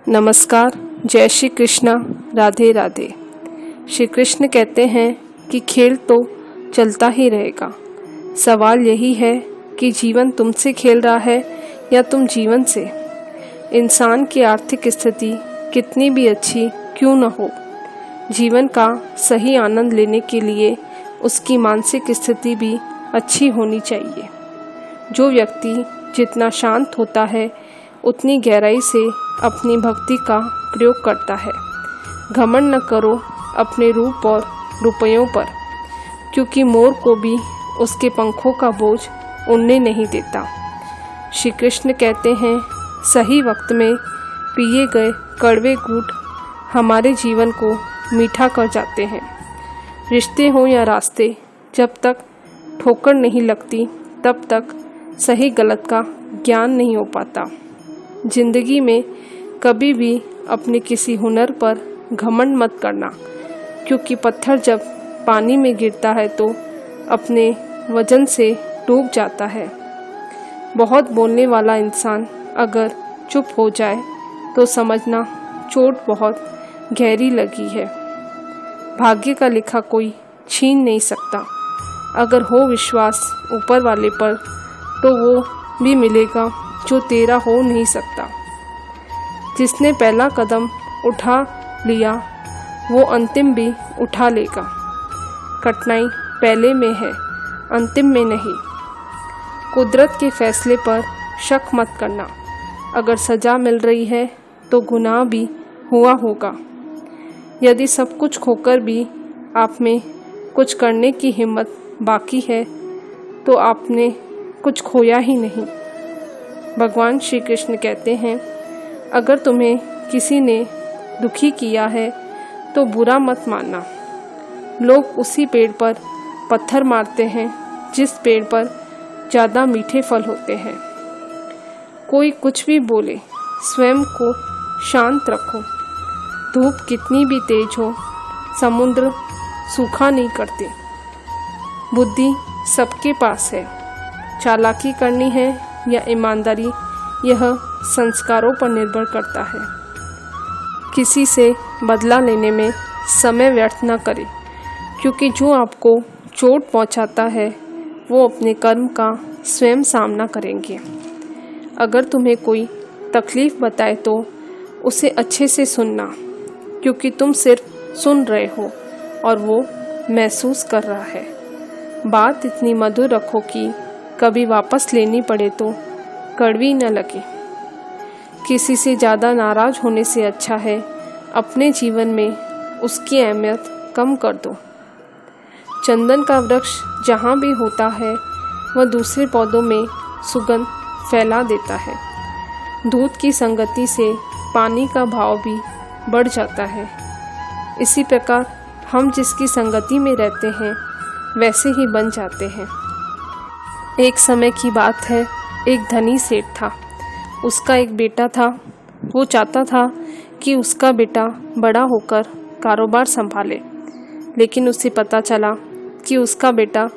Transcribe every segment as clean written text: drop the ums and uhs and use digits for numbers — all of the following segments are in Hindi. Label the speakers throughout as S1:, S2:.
S1: नमस्कार, जय श्री कृष्णा, राधे राधे। श्री कृष्ण कहते हैं कि खेल तो चलता ही रहेगा। सवाल यही है कि जीवन तुमसे खेल रहा है या तुम जीवन से। इंसान की आर्थिक स्थिति कितनी भी अच्छी क्यों न हो, जीवन का सही आनंद लेने के लिए उसकी मानसिक स्थिति भी अच्छी होनी चाहिए। जो व्यक्ति जितना शांत होता है उतनी गहराई से अपनी भक्ति का प्रयोग करता है। घमंड न करो अपने रूप और रुपयों पर, क्योंकि मोर को भी उसके पंखों का बोझ उड़ने नहीं देता। श्री कृष्ण कहते हैं, सही वक्त में पिए गए कड़वे घूंट हमारे जीवन को मीठा कर जाते हैं। रिश्ते हों या रास्ते, जब तक ठोकर नहीं लगती तब तक सही गलत का ज्ञान नहीं हो पाता। जिंदगी में कभी भी अपने किसी हुनर पर घमंड मत करना, क्योंकि पत्थर जब पानी में गिरता है तो अपने वजन से डूब जाता है। बहुत बोलने वाला इंसान अगर चुप हो जाए तो समझना चोट बहुत गहरी लगी है। भाग्य का लिखा कोई छीन नहीं सकता। अगर हो विश्वास ऊपर वाले पर तो वो भी मिलेगा जो तेरा हो नहीं सकता। जिसने पहला कदम उठा लिया वो अंतिम भी उठा लेगा। कठिनाई पहले में है, अंतिम में नहीं। कुदरत के फैसले पर शक मत करना। अगर सज़ा मिल रही है तो गुनाह भी हुआ होगा। यदि सब कुछ खोकर भी आप में कुछ करने की हिम्मत बाकी है तो आपने कुछ खोया ही नहीं। भगवान श्री कृष्ण कहते हैं, अगर तुम्हें किसी ने दुखी किया है तो बुरा मत मानना। लोग उसी पेड़ पर पत्थर मारते हैं जिस पेड़ पर ज़्यादा मीठे फल होते हैं। कोई कुछ भी बोले, स्वयं को शांत रखो। धूप कितनी भी तेज हो, समुद्र सूखा नहीं करते। बुद्धि सबके पास है। चालाकी करनी है या ईमानदारी, यह संस्कारों पर निर्भर करता है। किसी से बदला लेने में समय व्यर्थ न करें, क्योंकि जो आपको चोट पहुंचाता है वो अपने कर्म का स्वयं सामना करेंगे। अगर तुम्हें कोई तकलीफ़ बताए तो उसे अच्छे से सुनना, क्योंकि तुम सिर्फ सुन रहे हो और वो महसूस कर रहा है। बात इतनी मधुर रखो कि कभी वापस लेनी पड़े तो कड़वी न लगे। किसी से ज़्यादा नाराज़ होने से अच्छा है अपने जीवन में उसकी अहमियत कम कर दो। चंदन का वृक्ष जहाँ भी होता है वह दूसरे पौधों में सुगंध फैला देता है। दूध की संगति से पानी का भाव भी बढ़ जाता है। इसी प्रकार हम जिसकी संगति में रहते हैं वैसे ही बन जाते हैं। एक समय की बात है, एक धनी सेठ था। उसका एक बेटा था। वो चाहता था कि उसका बेटा बड़ा होकर कारोबार संभाले, लेकिन उसे पता चला कि उसका बेटा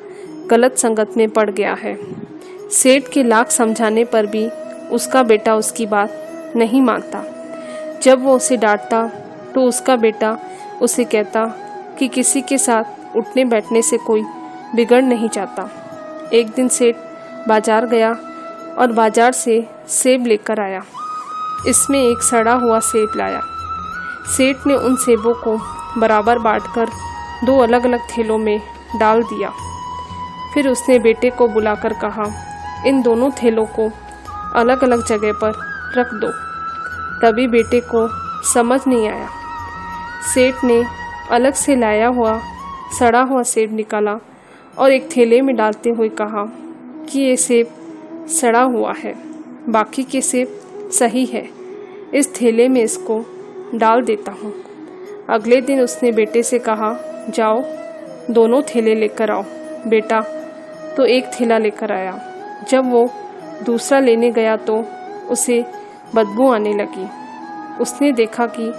S1: गलत संगत में पड़ गया है। सेठ के लाख समझाने पर भी उसका बेटा उसकी बात नहीं मानता। जब वो उसे डांटता तो उसका बेटा उसे कहता कि किसी के साथ उठने बैठने से कोई बिगड़ नहीं जाता। एक दिन सेठ बाजार गया और बाजार से सेब लेकर आया। इसमें एक सड़ा हुआ सेब लाया। सेठ ने उन सेबों को बराबर बांटकर दो अलग अलग थैलों में डाल दिया। फिर उसने बेटे को बुलाकर कहा, इन दोनों थैलों को अलग अलग जगह पर रख दो। तभी बेटे को समझ नहीं आया। सेठ ने अलग से लाया हुआ सड़ा हुआ सेब निकाला और एक थैले में डालते हुए कहा कि ये सेब सड़ा हुआ है, बाकी के सेब सही है। इस थैले में इसको डाल देता हूँ। अगले दिन उसने बेटे से कहा, जाओ दोनों थैले लेकर आओ। बेटा तो एक थैला लेकर आया। जब वो दूसरा लेने गया तो उसे बदबू आने लगी। उसने देखा कि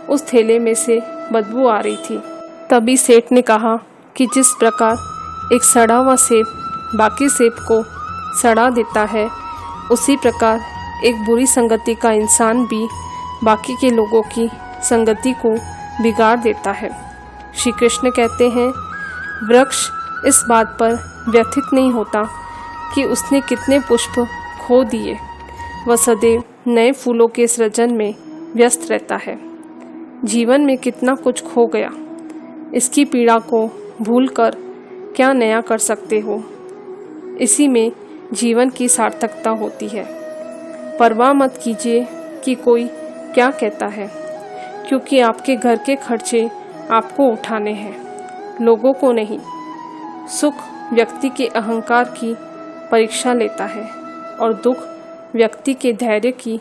S1: उस थैले में से बदबू आ रही थी। तभी सेठ ने कहा कि जिस प्रकार एक सड़ा हुआ सेब बाकी सेब को सड़ा देता है, उसी प्रकार एक बुरी संगति का इंसान भी बाकी के लोगों की संगति को बिगाड़ देता है। श्री कृष्ण कहते हैं, वृक्ष इस बात पर व्यथित नहीं होता कि उसने कितने पुष्प खो दिए, वह सदैव नए फूलों के सृजन में व्यस्त रहता है। जीवन में कितना कुछ खो गया, इसकी पीड़ा को भूलकर क्या नया कर सकते हो। इसी में जीवन की सार्थकता होती है। परवाह मत कीजिए कि कोई क्या कहता है, क्योंकि आपके घर के खर्चे आपको उठाने हैं, लोगों को नहीं। सुख व्यक्ति के अहंकार की परीक्षा लेता है और दुख व्यक्ति के धैर्य की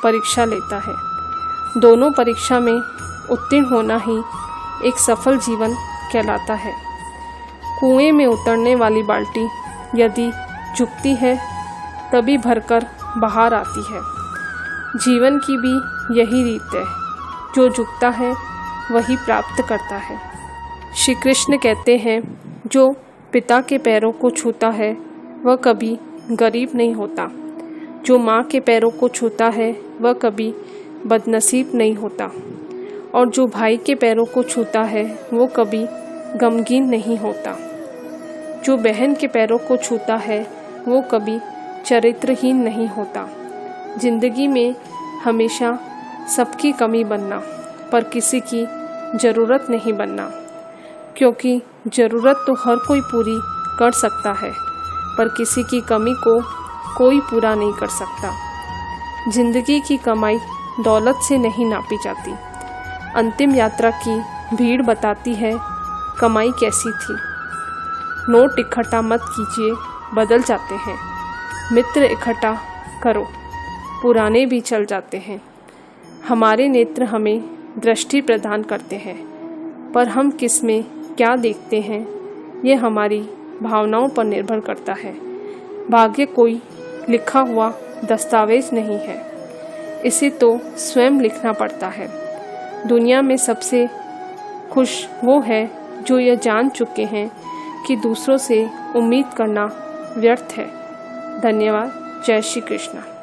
S1: परीक्षा लेता है। दोनों परीक्षा में उत्तीर्ण होना ही एक सफल जीवन कहलाता है। कुएं में उतरने वाली बाल्टी यदि झुकती है तभी भरकर बाहर आती है। जीवन की भी यही रीत है, जो झुकता है वही प्राप्त करता है। श्री कृष्ण कहते हैं, जो पिता के पैरों को छूता है वह कभी गरीब नहीं होता, जो माँ के पैरों को छूता है वह कभी बदनसीब नहीं होता, और जो भाई के पैरों को छूता है वो कभी गमगीन नहीं होता। जो बहन के पैरों को छूता है वो कभी चरित्रहीन नहीं होता। जिंदगी में हमेशा सबकी कमी बनना, पर किसी की ज़रूरत नहीं बनना, क्योंकि ज़रूरत तो हर कोई पूरी कर सकता है, पर किसी की कमी को कोई पूरा नहीं कर सकता। जिंदगी की कमाई दौलत से नहीं नापी जाती। अंतिम यात्रा की भीड़ बताती है कमाई कैसी थी। नोट इकट्ठा मत कीजिए, बदल जाते हैं। मित्र इकट्ठा करो, पुराने भी चल जाते हैं। हमारे नेत्र हमें दृष्टि प्रदान करते हैं, पर हम किस में क्या देखते हैं ये हमारी भावनाओं पर निर्भर करता है। भाग्य कोई लिखा हुआ दस्तावेज नहीं है, इसे तो स्वयं लिखना पड़ता है। दुनिया में सबसे खुश वो है जो यह जान चुके हैं कि दूसरों से उम्मीद करना व्यर्थ है। धन्यवाद। जय श्री कृष्ण।